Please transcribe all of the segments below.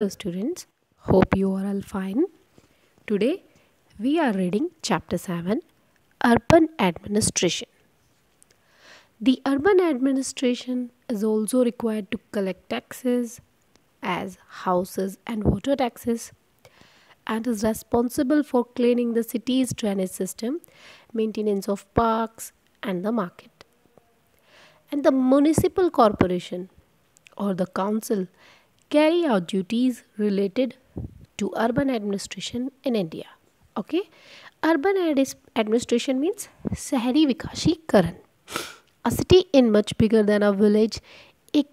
Hello students, hope you are all fine. Today we are reading chapter 7, Urban Administration. The urban administration is also required to collect taxes as houses and water taxes and is responsible for cleaning the city's drainage system, maintenance of parks and the market. And the municipal corporation or the council carry out duties related to urban administration in India. Okay, administration means शहरी विकासीकरण. A city in much bigger than a village. एक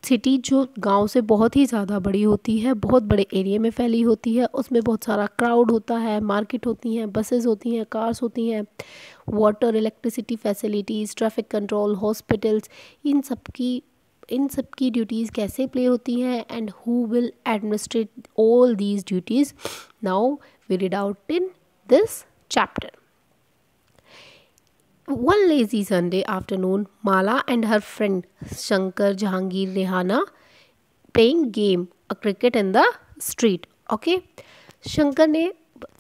city जो गांव से बहुत ही ज़्यादा बड़ी होती है, बहुत बड़े एरिया में फैली होती है, उसमें बहुत सारा क्राउड होता है, मार्केट होती हैं, बसेस होती हैं, कार्स होती हैं, water electricity facilities, traffic control, hospitals, इन सब की ड्यूटीज़ कैसे प्ले होती हैं and who will administrate all these duties. Now we read out in this chapter. One lazy Sunday afternoon, Mala and her friend Shankar, Jahangir, Rehana playing game, a cricket in the street. Okay, Shankar ने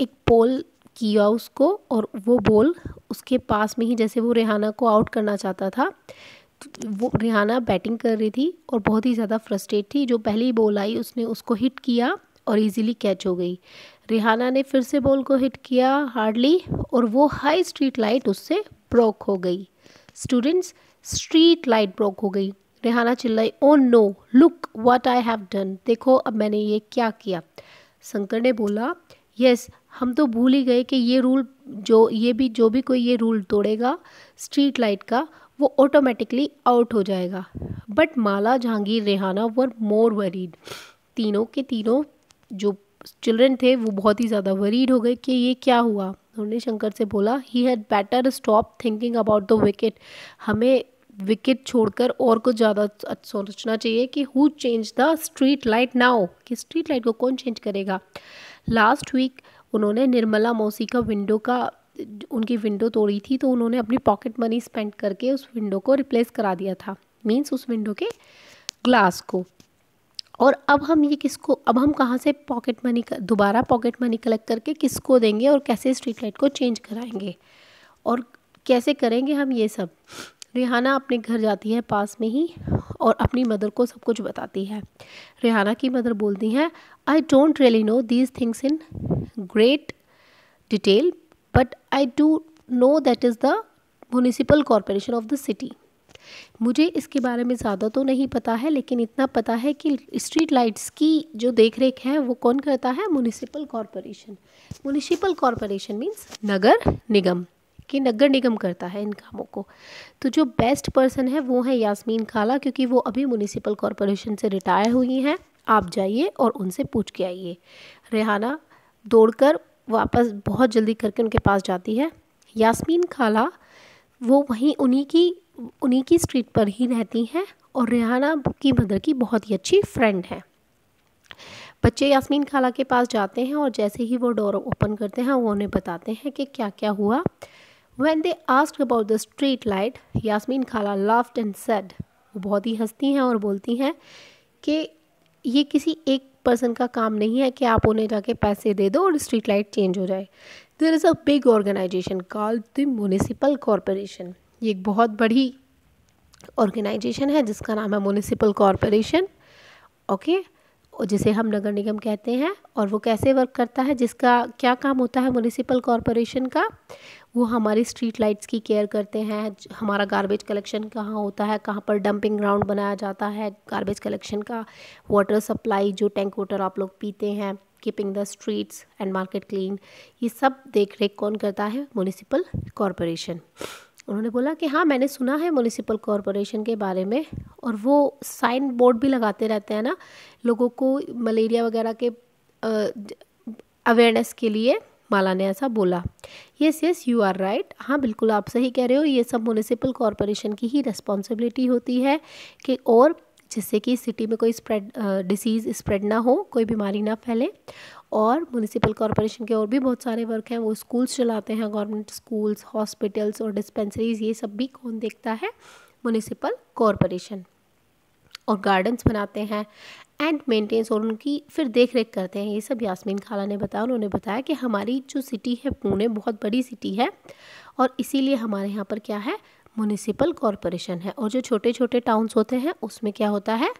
एक ball किया उसको और वो ball उसके पास में ही, जैसे वो रेहाना को आउट करना चाहता था, वो रेहाना बैटिंग कर रही थी और बहुत ही ज़्यादा फ्रस्ट्रेट थी. जो पहली बॉल आई उसने उसको हिट किया और इजीली कैच हो गई. रेहाना ने फिर से बॉल को हिट किया हार्डली और वो हाई स्ट्रीट लाइट उससे ब्रोक हो गई. स्टूडेंट्स, स्ट्रीट लाइट ब्रोक हो गई. रेहाना चिल्लाई, oh no, look what I have done. देखो अब मैंने ये क्या किया. शंकर ने बोला, यस, हम तो भूल ही गए कि ये रूल जो भी कोई ये रूल तोड़ेगा स्ट्रीट लाइट का, वो ऑटोमेटिकली आउट हो जाएगा. But Mala, Jahangir, Rehana were more worried. तीनों के तीनों जो चिल्ड्रन थे वो बहुत ही ज़्यादा वरीड हो गए कि ये क्या हुआ. उन्होंने शंकर से बोला, he had better stop thinking about the wicket. हमें विकेट छोड़कर और कुछ ज़्यादा सोचना चाहिए कि who change the street light now, कि स्ट्रीट लाइट को कौन चेंज करेगा. लास्ट वीक उन्होंने निर्मला मौसी का उनकी विंडो तोड़ी थी, तो उन्होंने अपनी पॉकेट मनी स्पेंड करके उस विंडो को रिप्लेस करा दिया था, मीन्स उस विंडो के ग्लास को. और अब हम कहाँ से दोबारा पॉकेट मनी कलेक्ट करके किसको देंगे और कैसे स्ट्रीट लाइट को चेंज कराएंगे और कैसे करेंगे हम ये सब. रेहाना अपने घर जाती है पास में ही और अपनी मदर को सब कुछ बताती है. रेहाना की मदर बोलती हैं, I don't really know these things in great detail, but I do know that is the municipal corporation of the city. मुझे इसके बारे में ज़्यादा तो नहीं पता है, लेकिन इतना पता है कि स्ट्रीट लाइट्स की जो देख रेख है वो कौन करता है, municipal corporation. Municipal corporation means नगर निगम, कि नगर निगम करता है इन कामों को. तो जो बेस्ट पर्सन है वो है यास्मीन खाला, क्योंकि वो अभी म्यूनिसिपल कॉरपोरेशन से रिटायर हुई हैं. आप जाइए और उनसे पूछ के आइए. रेहाना दौड़कर वापस बहुत जल्दी करके उनके पास जाती है. यास्मीन खाला वो वहीं उन्हीं की स्ट्रीट पर ही रहती हैं और रेहाना की मदर की बहुत ही अच्छी फ्रेंड है. बच्चे यास्मीन खाला के पास जाते हैं और जैसे ही वो डोर ओपन करते हैं वो उन्हें बताते हैं कि क्या क्या हुआ. When they asked about the street light, Yasmin खाला laughed and said, वो बहुत ही हंसती हैं और बोलती हैं कि ये किसी एक पर्सन का काम नहीं है कि आप उन्हें जाके पैसे दे दो और स्ट्रीट लाइट चेंज हो जाए. There is a big organisation called the municipal corporation. ये एक बहुत बड़ी ऑर्गेनाइजेशन है जिसका नाम है म्यूनिसिपल कॉरपोरेशन. ओके, और जिसे हम नगर निगम कहते हैं. और वो कैसे वर्क करता है, जिसका क्या काम होता है म्यूनिसिपल कॉरपोरेशन का, वो हमारी स्ट्रीट लाइट्स की केयर करते हैं. हमारा गार्बेज कलेक्शन कहाँ होता है, कहाँ पर डंपिंग ग्राउंड बनाया जाता है गार्बेज कलेक्शन का, वाटर सप्लाई, जो टैंक वाटर आप लोग पीते हैं, keeping the streets and market clean, ये सब देख रेख कौन करता है, म्यूनिसिपल कॉरपोरेशन. उन्होंने बोला कि हाँ, मैंने सुना है म्यूनिसिपल कॉरपोरेशन के बारे में, और वो साइन बोर्ड भी लगाते रहते हैं ना लोगों को मलेरिया वगैरह के अवेयरनेस के लिए. माला ने ऐसा बोला. Yes you are right. हाँ बिल्कुल आप सही कह रहे हो, ये सब म्यूनिसिपल कॉरपोरेशन की ही रिस्पॉन्सिबिलिटी होती है कि और जिससे कि सिटी में कोई डिसीज़ स्प्रेड ना हो, कोई बीमारी ना फैले. और म्यूनिसिपल कॉरपोरेशन के और भी बहुत सारे वर्क हैं. वो स्कूल्स चलाते हैं, गवर्नमेंट स्कूल्स, हॉस्पिटल्स और डिस्पेंसरीज, ये सब भी कौन देखता है, म्यूनिसिपल कॉरपोरेशन. और गार्डन्स बनाते हैं एंड मेंटेन्स, और उनकी फिर देख रेख करते हैं। ये सब यास्मीन खाला ने बताया। उन्होंने बताया कि हमारी जो सिटी है पुणे बहुत बड़ी सिटी है और इसीलिए हमारे यहाँ पर क्या है, म्युनिसिपल कॉरपोरेशन है। और जो छोटे छोटे टाउन्स होते हैं उसमें क्या होता है,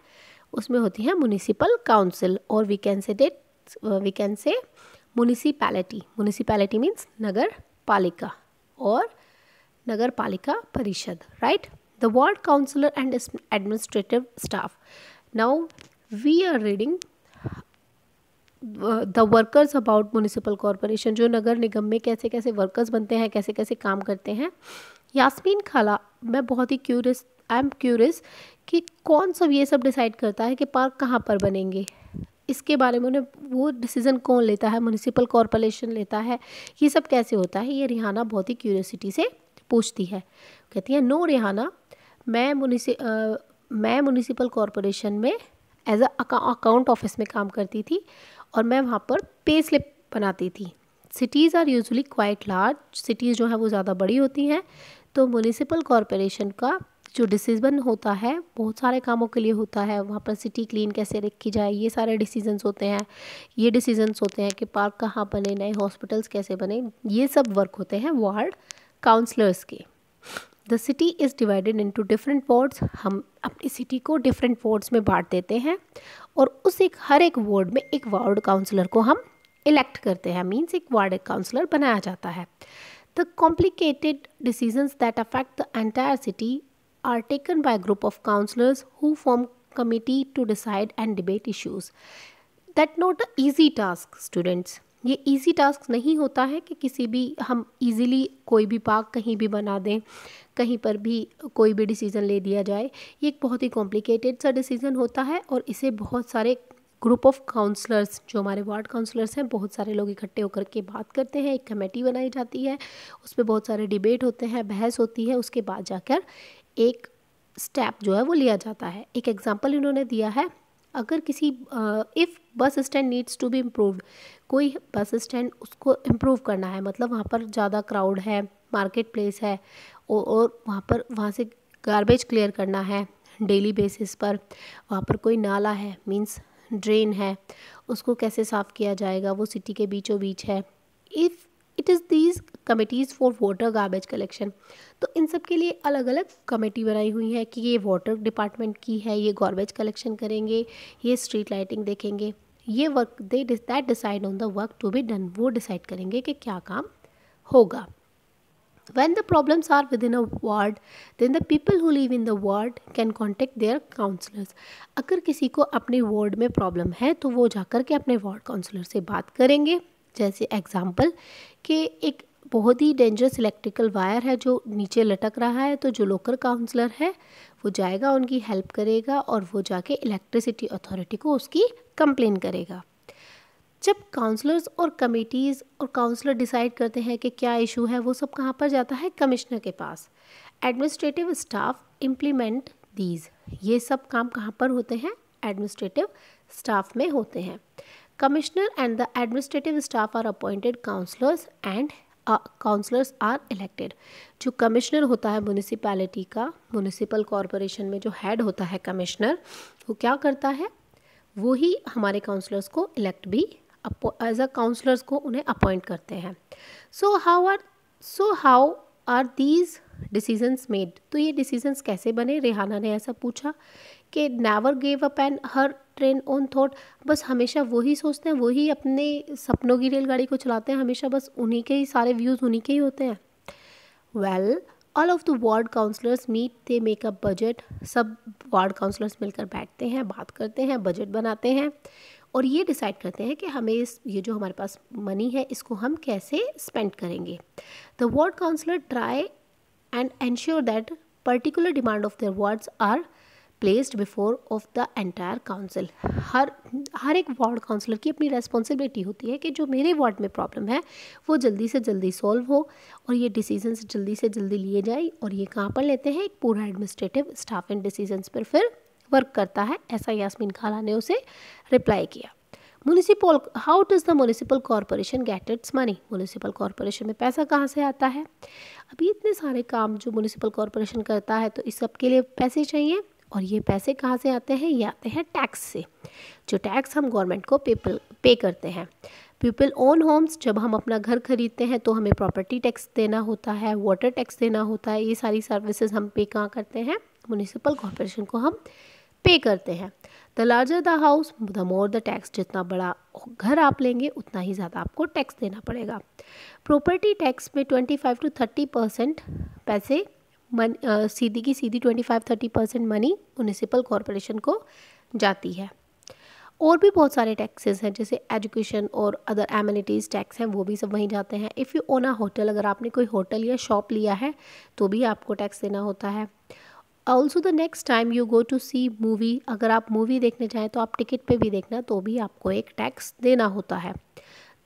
उसमें होती है म्युनिसिपल काउंसिल, और we can say municipality. Municipality means नगर पालिका और नगर पालिका परिषद, right. The ward councillor and administrative staff. Now we are reading the workers about municipal corporation. जो नगर निगम में कैसे कैसे वर्कर्स बनते हैं, कैसे कैसे काम करते हैं। यास्मीन खाला, मैं बहुत ही आई एम क्यूरियस कि कौन सब ये सब डिसाइड करता है कि पार्क कहाँ पर बनेंगे। इसके बारे में उन्हें वो डिसीज़न कौन लेता है, म्युनिसिपल कॉरपोरेशन लेता है, ये सब कैसे होता है। ये रिहाना बहुत ही क्यूरियोसिटी से पूछती है। कहती है, नो रिहाना, मैं म्युनिसिपल कॉरपोरेशन में एज अकाउंट ऑफिस में काम करती थी और मैं वहाँ पर पे स्लिप बनाती थी। Cities are usually quite large, cities जो है वो ज़्यादा बड़ी होती हैं, तो म्युनिसिपल कॉरपोरेशन का जो डिसीज़न होता है बहुत सारे कामों के लिए होता है। वहाँ पर सिटी क्लीन कैसे रखी जाए, ये सारे डिसीजंस होते हैं। ये डिसीजंस होते हैं कि पार्क कहाँ बने, नए हॉस्पिटल्स कैसे बने, ये सब वर्क होते हैं वार्ड काउंसलर्स के। The city is divided into different wards. हम अपनी सिटी को डिफरेंट वार्ड्स में बांट देते हैं और हर एक वार्ड में एक वार्ड काउंसलर को हम इलेक्ट करते हैं, मीन्स एक वार्ड काउंसलर बनाया जाता है। The complicated decisions that affect the entire city are taken by a group of councillors who form committee to decide and debate issues. That not an easy task, students. ये easy task नहीं होता है कि किसी भी हम easily कोई भी पार्क कहीं भी बना दें, कहीं पर भी कोई भी डिसीज़न ले दिया जाए। ये एक बहुत ही कॉम्प्लिकेटेड सा डिसीज़न होता है और इसे बहुत सारे ग्रुप ऑफ काउंसलर्स, जो हमारे वार्ड काउंसलर्स हैं, बहुत सारे लोग इकट्ठे होकर के बात करते हैं। एक कमेटी बनाई जाती है, उस पर बहुत सारे डिबेट होते हैं, बहस होती है, उसके बाद जाकर एक स्टेप जो है वो लिया जाता है। एक एग्जांपल इन्होंने दिया है, अगर किसी if bus stand needs to be improved, कोई बस स्टैंड उसको इम्प्रूव करना है, मतलब वहाँ पर ज़्यादा क्राउड है, मार्केट प्लेस है और वहाँ से गार्बेज क्लियर करना है डेली बेसिस पर। वहाँ पर कोई नाला है, मीन्स ड्रेन है, उसको कैसे साफ़ किया जाएगा, वो सिटी के बीचों बीच है। If it is these committees for water garbage collection, तो इन सब के लिए अलग अलग कमेटी बनाई हुई है कि ये वाटर डिपार्टमेंट की है, ये गार्बेज कलेक्शन करेंगे, ये स्ट्रीट लाइटिंग देखेंगे, ये work that decide on the work to be done, वो डिसाइड करेंगे कि क्या काम होगा। When the problems are within a ward, then the people who live in the ward can contact their counselors. अगर किसी को अपने वार्ड में प्रॉब्लम है तो वो जाकर के अपने वार्ड काउंसलर से बात करेंगे। जैसे एग्जाम्पल कि एक बहुत ही डेंजरस इलेक्ट्रिकल वायर है जो नीचे लटक रहा है, तो जो लोकल काउंसलर है वो जाएगा, उनकी हेल्प करेगा और वो जाके इलेक्ट्रिसिटी अथॉरिटी को उसकी कंप्लेन करेगा। जब काउंसलर्स और कमिटीज़ और काउंसलर डिसाइड करते हैं कि क्या इशू है, वो सब कहाँ पर जाता है, कमिश्नर के पास। एडमिनिस्ट्रेटिव स्टाफ इम्प्लीमेंट दीज, ये सब काम कहाँ पर होते हैं, एडमिनिस्ट्रेटिव स्टाफ में होते हैं। Commissioner and the administrative staff are appointed councillors and councillors are elected. जो कमिश्नर होता है म्यूनिसिपैलिटी का, म्यूनिसिपल कॉरपोरेशन में जो हेड होता है कमिश्नर, वो क्या करता है, वो ही हमारे काउंसलर्स को इलेक्ट भी एज अ काउंसलर्स को उन्हें अपॉइंट करते हैं। So how are these decisions made, तो ये डिसीजंस कैसे बने। रेहाना ने ऐसा पूछा कि never give up and her train on thought, बस हमेशा वही सोचते हैं, वही अपने सपनों की रेलगाड़ी को चलाते हैं, हमेशा बस उन्हीं के ही सारे व्यूज़ उन्हीं के ही होते हैं। Well, all of the ward councillors meet, they make a budget. सब वार्ड काउंसलर्स मिलकर बैठते हैं, बात करते हैं, बजट बनाते हैं और ये डिसाइड करते हैं कि हमें ये जो हमारे पास मनी है इसको हम कैसे स्पेंड करेंगे। The ward councillor try and ensure that particular demand of their wards are placed before of the entire council. हर एक वार्ड काउंसलर की अपनी रेस्पॉन्सिबिलिटी होती है कि जो मेरे वार्ड में प्रॉब्लम है वो जल्दी से जल्दी सॉल्व हो और ये डिसीजंस जल्दी से जल्दी लिए जाए। और ये कहाँ पर लेते हैं, एक पूरा एडमिनिस्ट्रेटिव स्टाफ इन डिसीजंस पर फिर वर्क करता है। ऐसा यास्मीन खाला ने उसे रिप्लाई किया। Municipal, how does the municipal corporation get its money, municipal corporation में पैसा कहाँ से आता है। अभी इतने सारे काम जो म्यूनिसिपल कॉरपोरेशन करता है तो इस सब के लिए पैसे चाहिए। और ये पैसे कहाँ से आते हैं? ये आते हैं टैक्स से, जो टैक्स हम गवर्नमेंट को पे करते हैं। पीपल ओन होम्स, जब हम अपना घर खरीदते हैं तो हमें प्रॉपर्टी टैक्स देना होता है, वाटर टैक्स देना होता है। ये सारी सर्विसेज हम पे कहाँ करते हैं? म्युनिसिपल कॉरपोरेशन को हम पे करते हैं। The larger the house the more the tax, जितना बड़ा घर आप लेंगे उतना ही ज़्यादा आपको टैक्स देना पड़ेगा। प्रॉपर्टी टैक्स में 25 to 30% पैसे सीधी की सीधी 25-30% मनी म्युनिसिपल कॉरपोरेशन को जाती है। और भी बहुत सारे टैक्सेस हैं, जैसे एजुकेशन और अदर एमिनिटीज़ टैक्स हैं, वो भी सब वहीं जाते हैं। If you own a hotel, अगर आपने कोई होटल या शॉप लिया है तो भी आपको टैक्स देना होता है। Also the next time you go to see movie, अगर आप मूवी देखने जाएँ तो आप टिकट पे भी देखना तो भी आपको एक टैक्स देना होता है।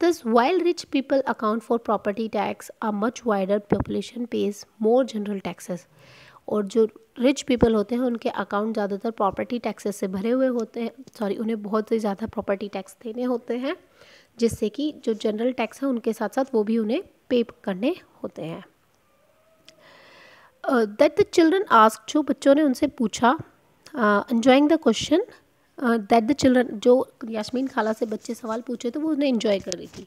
Thus, while rich people account for property tax, a much wider population pays more general taxes. और जो रिच पीपल होते हैं उनके अकाउंट ज़्यादातर प्रॉपर्टी टैक्सेस से भरे हुए होते हैं, उन्हें बहुत से ज़्यादा प्रॉपर्टी टैक्स देने होते हैं, जिससे कि जो जनरल टैक्स है उनके साथ साथ वो भी उन्हें पे करने होते हैं। दैट द चिल्ड्रन आस्क्ड, जो बच्चों ने उनसे पूछा, enjoying the question that the children, जो यास्मीन खाला से बच्चे सवाल पूछे तो वो उन्हें एंजॉय कर रही थी।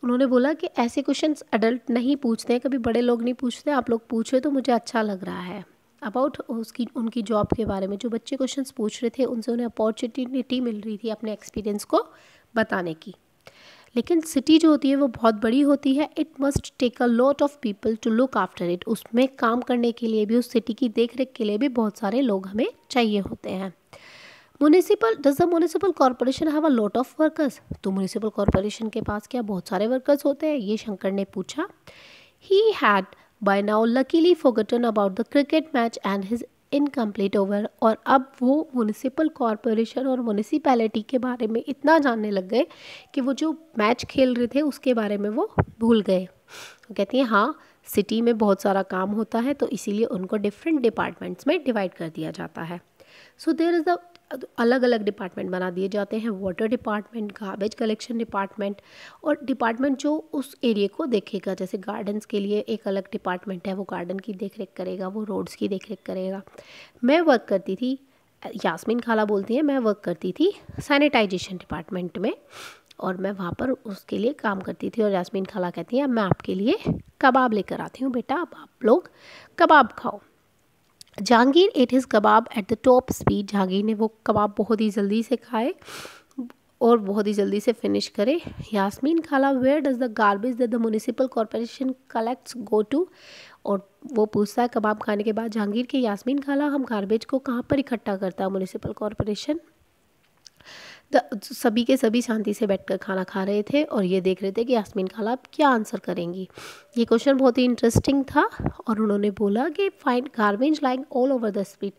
उन्होंने बोला कि ऐसे क्वेश्चंस अडल्ट नहीं पूछते हैं, कभी बड़े लोग नहीं पूछते, आप लोग पूछे तो मुझे अच्छा लग रहा है। अबाउट उनकी जॉब के बारे में जो बच्चे क्वेश्चंस पूछ रहे थे उनसे उन्हें अपॉर्चुनिटी मिल रही थी अपने एक्सपीरियंस को बताने की। लेकिन सिटी जो होती है वो बहुत बड़ी होती है, it must take a lot of people to look after it, उसमें काम करने के लिए भी, उस सिटी की देख रेख के लिए भी बहुत सारे लोग हमें चाहिए होते हैं। Does the municipal corporation have a lot of workers, तो म्युनिसिपल कॉरपोरेशन के पास क्या बहुत सारे वर्कर्स होते हैं? ये शंकर ने पूछा। He had by now luckily forgotten about the cricket match and his incomplete over, और अब वो म्युनिसिपल कॉरपोरेशन और म्युनिसिपैलिटी के बारे में इतना जानने लग गए कि वो जो मैच खेल रहे थे उसके बारे में वो भूल गए। वो कहती हैं हाँ, सिटी में बहुत सारा काम होता है तो इसीलिए उनको डिफरेंट डिपार्टमेंट्स में डिवाइड कर दिया जाता है। सो देयर इज़ द अलग अलग डिपार्टमेंट बना दिए जाते हैं, water department, garbage collection department, और डिपार्टमेंट जो उस एरिया को देखेगा। जैसे गार्डन्स के लिए एक अलग डिपार्टमेंट है, वो गार्डन की देख रेख करेगा, वो रोड्स की देख रेख करेगा। मैं वर्क करती थी, यास्मीन खाला बोलती है, मैं वर्क करती थी सैनिटाइजेशन डिपार्टमेंट में, और मैं वहाँ पर उसके लिए काम करती थी। और यास्मीन खाला कहती है मैं आपके लिए कबाब लेकर आती हूँ बेटा, अब आप लोग कबाब खाओ। Jahangir at his kebab at the top speed, Jahangir ने वो कबाब बहुत ही जल्दी से खाए और बहुत ही जल्दी से फिनिश करे। यास्मीन खाला, where does the garbage that the municipal corporation collects go to, और वो पूछता है कबाब खाने के बाद जहांगीर के, यास्मीन खाला हम गार्बेज को कहाँ पर इकट्ठा करता है म्युनिसिपल कॉरपोरेशन? सभी के सभी शांति से बैठकर खाना खा रहे थे और ये देख रहे थे कि यास्मीन खाला अब क्या आंसर करेंगी। ये क्वेश्चन बहुत ही इंटरेस्टिंग था और उन्होंने बोला कि find garbage lying all over the street,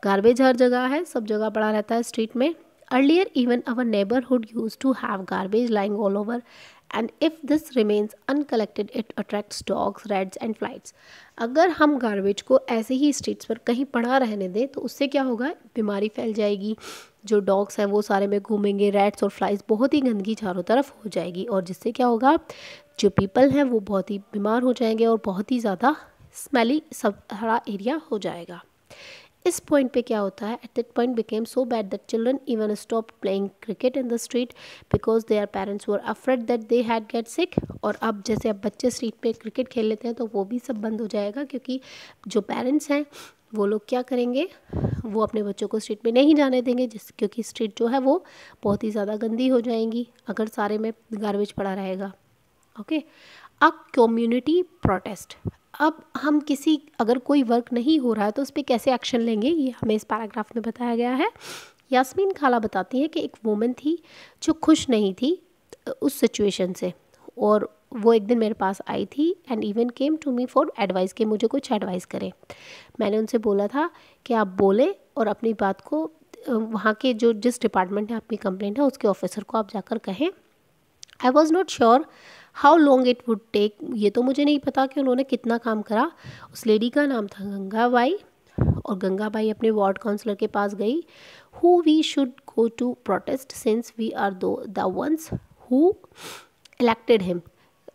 garbage हर जगह है, सब जगह पड़ा रहता है स्ट्रीट में। Earlier even our neighbourhood use to have garbage lying all over and if this remains uncollected it attracts dogs, rats and flights. अगर हम गार्बेज को ऐसे ही स्ट्रीट्स पर कहीं पड़ा रहने दें तो उससे क्या होगा, बीमारी फैल जाएगी, जो डॉग्स हैं वो सारे में घूमेंगे, रैट्स और फ्लाइज, बहुत ही गंदगी चारों तरफ हो जाएगी, और जिससे क्या होगा, जो पीपल हैं वो बहुत ही बीमार हो जाएंगे और बहुत ही ज़्यादा स्मेली सब हरा एरिया हो जाएगा। इस पॉइंट पे क्या होता है, at that point became so bad that children even stop playing cricket in the street because their parents were afraid that they had get sick. और अब जैसे अब बच्चे स्ट्रीट पे क्रिकेट खेल लेते हैं तो वो भी सब बंद हो जाएगा, क्योंकि जो पेरेंट्स हैं वो लोग क्या करेंगे, वो अपने बच्चों को स्ट्रीट पे नहीं जाने देंगे, क्योंकि स्ट्रीट जो है वो बहुत ही ज़्यादा गंदी हो जाएंगी अगर सारे में गार्बेज पड़ा रहेगा। Okay, a community protest. अब हम अगर कोई वर्क नहीं हो रहा है तो उस पर कैसे एक्शन लेंगे, ये हमें इस पैराग्राफ में बताया गया है। यास्मीन खाला बताती है कि एक वुमन थी जो खुश नहीं थी उस सिचुएशन से, और वो एक दिन मेरे पास आई थी and even came to me for advice, कि मुझे कुछ एडवाइस करें। मैंने उनसे बोला था कि आप बोलें और अपनी बात को वहाँ के जो जिस डिपार्टमेंट में आपकी कंप्लेंट है उसके ऑफिसर को आप जाकर कहें। I was not sure how long it would take, ये तो मुझे नहीं पता कि उन्होंने कितना काम करा। उस लेडी का नाम था गंगाबाई, और गंगाबाई अपने वार्ड काउंसलर के पास गई। Who we should go to protest since we are the ones who elected him.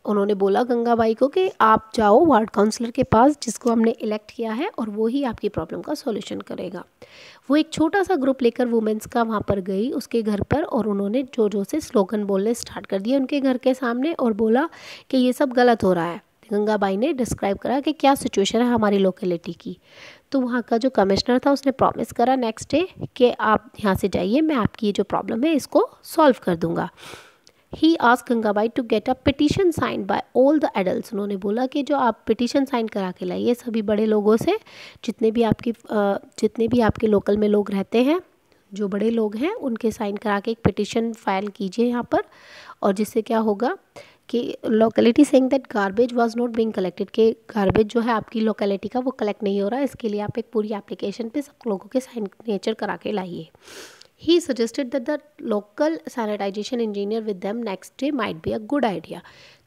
उन्होंने बोला गंगाबाई को कि आप जाओ वार्ड काउंसलर के पास जिसको हमने इलेक्ट किया है और वो ही आपकी प्रॉब्लम का सॉल्यूशन करेगा। वो एक छोटा सा ग्रुप लेकर वुमेंस का वहाँ पर गई उसके घर पर और उन्होंने जोर से स्लोगन बोलने स्टार्ट कर दिए उनके घर के सामने और बोला कि ये सब गलत हो रहा है। गंगाबाई ने डिस्क्राइब करा कि क्या सिचुएशन है हमारी लोकेलिटी की। तो वहाँ का जो कमिश्नर था उसने प्रॉमिस करा नेक्स्ट डे कि आप यहाँ से जाइए, मैं आपकी ये जो प्रॉब्लम है इसको सॉल्व कर दूँगा। He ask Gangabai to get a petition sign by all the adults. उन्होंने बोला कि जो आप पिटिशन साइन करा के लाइए सभी बड़े लोगों से, जितने भी आपके लोकल में लोग रहते हैं, जो बड़े लोग हैं उनके साइन करा के एक पिटिशन फाइल कीजिए यहाँ पर। और जिससे क्या होगा कि locality saying that garbage was not being collected, कि गार्बेज जो है आपकी लोकेलिटी का वो कलेक्ट नहीं हो रहा है, इसके लिए आप एक पूरी एप्लीकेशन पे सब लोगों के सिग्नेचर करा के लाइए। He suggested that the local sanitization engineer with them next day might be a good idea.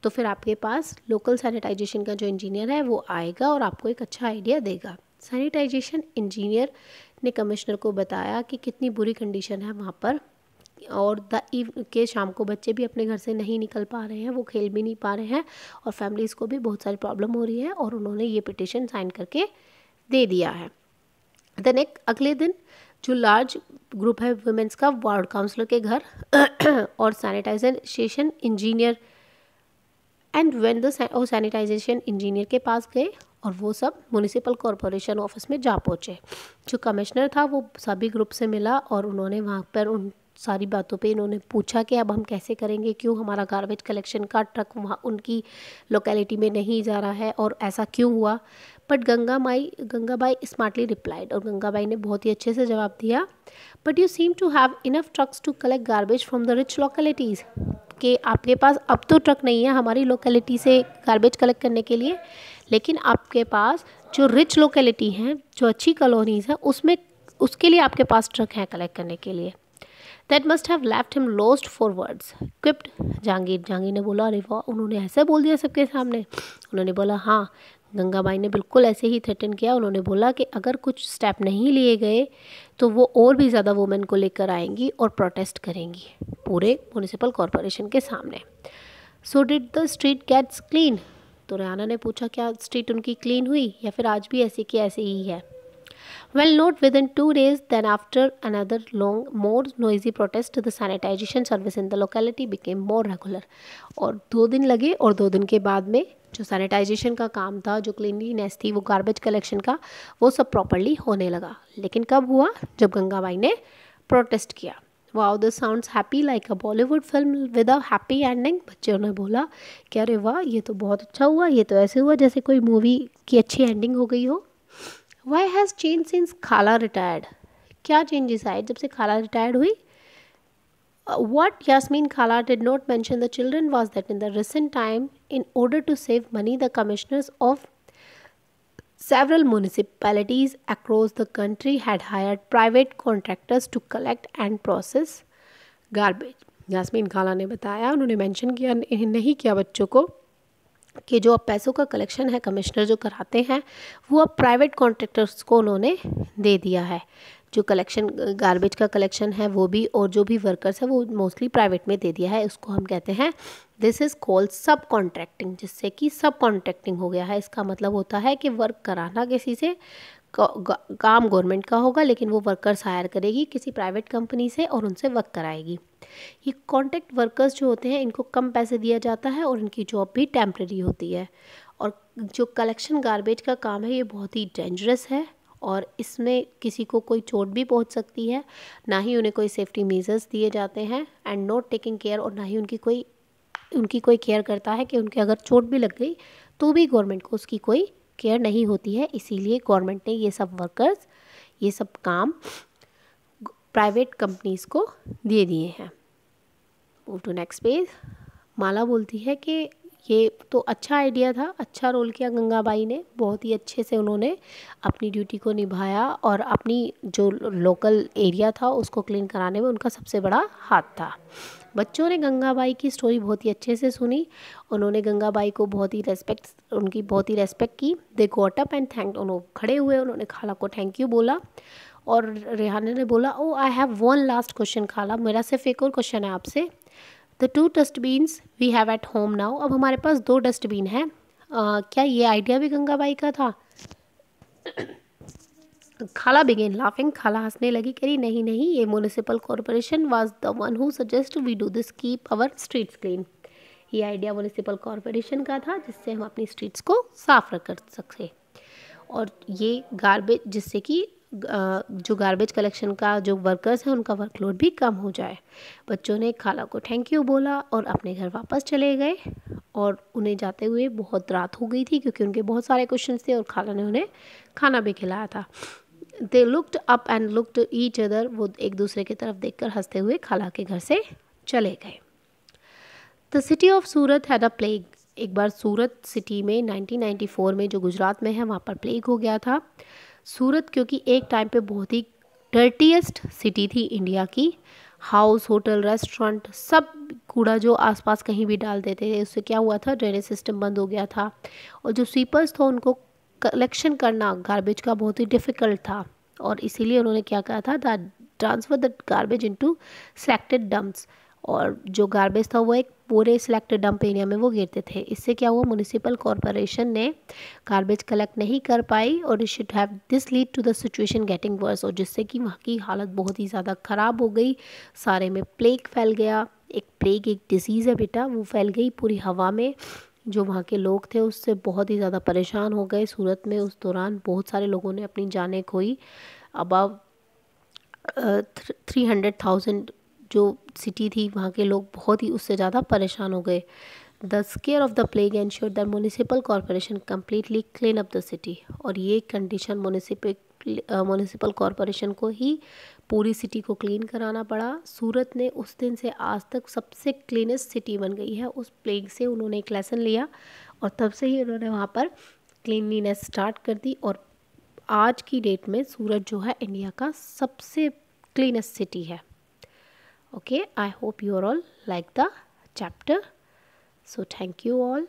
तो फिर आपके पास लोकल सैनिटाइजेशन का जो इंजीनियर है वो आएगा और आपको एक अच्छा आइडिया देगा। सैनिटाइजेशन इंजीनियर ने कमिश्नर को बताया कि कितनी बुरी कंडीशन है वहाँ पर और के शाम को बच्चे भी अपने घर से नहीं निकल पा रहे हैं, वो खेल भी नहीं पा रहे हैं और फैमिलीज़ को भी बहुत सारी प्रॉब्लम हो रही है और उन्होंने ये पिटिशन साइन करके दे दिया है। देन अगले दिन जो लार्ज ग्रुप है वुमेंस का वार्ड काउंसलर के घर और sanitisation engineer and when the sanitisation engineer के पास गए और वो सब म्यूनिसिपल कॉरपोरेशन ऑफिस में जा पहुँचे। जो कमिश्नर था वो सभी ग्रुप से मिला और उन्होंने वहाँ पर उन सारी बातों पे इन्होंने पूछा कि अब हम कैसे करेंगे, क्यों हमारा गार्बेज कलेक्शन का ट्रक वहाँ उनकी लोकेलिटी में नहीं जा रहा है और ऐसा क्यों हुआ। बट गंगाबाई स्मार्टली रिप्लाइड, और गंगाबाई ने बहुत ही अच्छे से जवाब दिया, but you seem to have enough trucks to collect garbage from the rich localities, कि आपके पास अब तो ट्रक नहीं है हमारी लोकेलिटी से गार्बेज कलेक्ट करने के लिए, लेकिन आपके पास जो रिच लोकेलिटी हैं, जो अच्छी कॉलोनीज़ हैं, उसमें उसके लिए आपके पास ट्रक हैं कलेक्ट करने के लिए। That must have left him lost for words quipped Jahangir ने बोला, अरे वाह, उन्होंने ऐसे बोल दिया सबके सामने। उन्होंने बोला हाँ, गंगाबाई ने बिल्कुल ऐसे ही थ्रेटन किया। उन्होंने बोला कि अगर कुछ स्टेप नहीं लिए गए तो वो और भी ज़्यादा वुमेन को लेकर आएंगी और प्रोटेस्ट करेंगी पूरे म्यूनिसिपल कॉरपोरेशन के सामने। So did the street gets clean. तो रेहाना ने पूछा क्या स्ट्रीट उनकी क्लीन हुई या फिर आज भी ऐसी की ऐसी ही है। Well, not within 2 days, then after another long, more noisy protest, the sanitation service in the locality became more regular. और 2 दिन लगे और 2 दिन के बाद में जो सैनिटाइजेशन का काम था, जो क्लीनलीनेस थी, वो गार्बेज कलेक्शन का, वो सब प्रॉपरली होने लगा। लेकिन कब हुआ? जब गंगाबाई ने प्रोटेस्ट किया। Wow, this sounds happy like a Bollywood film with a happy ending. बच्चों ने बोला कि अरे वाह, ये तो बहुत अच्छा हुआ, ये तो ऐसे हुआ जैसे कोई मूवी की अच्छी एंडिंग हो गई हो। Why has changed since खाला retired? क्या चेंजेस आए जब से खाला रिटायर्ड हुई? What Yasmin Khala did not mention the children was that in the recent time, in order to save money, the commissioners of several municipalities across the country had hired private contractors to collect and process garbage. Yasmin खाला ने बताया, उन्होंने mention किया नहीं किया बच्चों को कि जो अब पैसों का कलेक्शन है कमिश्नर जो कराते हैं वो अब प्राइवेट कॉन्ट्रैक्टर्स को उन्होंने दे दिया है। जो कलेक्शन गार्बेज का कलेक्शन है वो भी, और जो भी वर्कर्स है वो मोस्टली प्राइवेट में दे दिया है। उसको हम कहते हैं दिस इज़ कॉल्ड सब कॉन्ट्रैक्टिंग, जिससे कि सब कॉन्ट्रैक्टिंग हो गया है। इसका मतलब होता है कि वर्क कराना किसी से, काम गवर्नमेंट का होगा लेकिन वो वर्कर्स हायर करेगी किसी प्राइवेट कंपनी से और उनसे वर्क कराएगी। ये कॉन्ट्रैक्ट वर्कर्स जो होते हैं इनको कम पैसे दिया जाता है और इनकी जॉब भी टेम्प्रेरी होती है। और जो कलेक्शन गार्बेज का काम है ये बहुत ही डेंजरस है और इसमें किसी को कोई चोट भी पहुंच सकती है। ना ही उन्हें कोई सेफ्टी मेजर्स दिए जाते हैं एंड नॉट टेकिंग केयर, और ना ही उनकी कोई केयर करता है कि उनके अगर चोट भी लग गई तो भी गवर्नमेंट को उसकी कोई केयर नहीं होती है। इसीलिए गवर्नमेंट ने ये सब वर्कर्स, ये सब काम प्राइवेट कंपनीज़ को दे दिए हैं। Move to next page. Mala बोलती है कि ये तो अच्छा आइडिया था, अच्छा रोल किया गंगाबाई ने, बहुत ही अच्छे से उन्होंने अपनी ड्यूटी को निभाया और अपनी जो लोकल एरिया था उसको क्लीन कराने में उनका सबसे बड़ा हाथ था। बच्चों ने गंगाबाई की स्टोरी बहुत ही अच्छे से सुनी। उन्होंने गंगाबाई को उनकी बहुत ही रेस्पेक्ट की। They got up and thank, उन्होंने खड़े हुए, उन्होंने खाला को थैंक यू बोला। और रेहाना ने बोला, oh I have one last question खाला, मेरा सिर्फ एक और क्वेश्चन है आपसे। The 2 dustbins we have at home now. अब हमारे पास 2 डस्टबिन हैं। क्या ये आइडिया भी गंगाबाई का था? खाला बिगेन लाफिंग। खाला हंसने लगी, कह रही नहीं नहीं, ये municipal corporation was the one who suggest we do this, keep our streets clean. ये आइडिया म्यूनिसिपल कॉरपोरेशन का था जिससे हम अपनी स्ट्रीट्स को साफ रख कर सके। और ये गार्बेज, जिससे कि जो गार्बेज कलेक्शन का जो वर्कर्स हैं उनका वर्कलोड भी कम हो जाए। बच्चों ने खाला को थैंक यू बोला और अपने घर वापस चले गए। और उन्हें जाते हुए बहुत रात हो गई थी क्योंकि उनके बहुत सारे क्वेश्चंस थे और खाला ने उन्हें खाना भी खिलाया था। They looked up and looked each other. वो एक दूसरे की तरफ देखकर हंसते हुए खाला के घर से चले गए। The city of Surat had a plague. एक बार सूरत सिटी में 1994 में, जो गुजरात में है, वहाँ पर प्लेग हो गया था। सूरत क्योंकि एक टाइम पे बहुत ही डर्टीएस्ट सिटी थी इंडिया की। हाउस, होटल, रेस्टोरेंट, सब कूड़ा जो आसपास कहीं भी डाल देते थे, उससे क्या हुआ था, ड्रेनेज सिस्टम बंद हो गया था। और जो स्वीपर्स थे उनको कलेक्शन करना गार्बेज का बहुत ही डिफ़िकल्ट था। और इसीलिए उन्होंने क्या कहा था, that transfer the garbage into selected dumps. और जो गार्बेज था वो एक पूरे सिलेक्टेड डंप एरिया में वो गिरते थे। इससे क्या हुआ, म्यूनिसिपल कॉरपोरेशन ने गार्बेज कलेक्ट नहीं कर पाई और it should have this lead to the situation getting worse. और जिससे कि वहाँ की हालत बहुत ही ज़्यादा ख़राब हो गई। सारे में प्लेग फैल गया। एक प्लेग एक डिसीज़ है बेटा, वो फैल गई पूरी हवा में। जो वहाँ के लोग थे उससे बहुत ही ज़्यादा परेशान हो गए। सूरत में उस दौरान बहुत सारे लोगों ने अपनी जानें खोई। अबाव 300,000 जो सिटी थी, वहाँ के लोग बहुत ही उससे ज़्यादा परेशान हो गए। The square of the plague ensured that municipal corporation completely clean up the city. और ये कंडीशन म्यूनिसिपल कॉरपोरेशन को ही पूरी सिटी को क्लीन कराना पड़ा। सूरत ने उस दिन से आज तक सबसे क्लीनेस्ट सिटी बन गई है। उस प्लेग से उन्होंने एक लेसन लिया और तब से ही उन्होंने वहाँ पर क्लीनलीनेस स्टार्ट कर दी। और आज की डेट में सूरत जो है इंडिया का सबसे क्लीनेस्ट सिटी है। Okay, I hope you all like the chapter. So thank you all.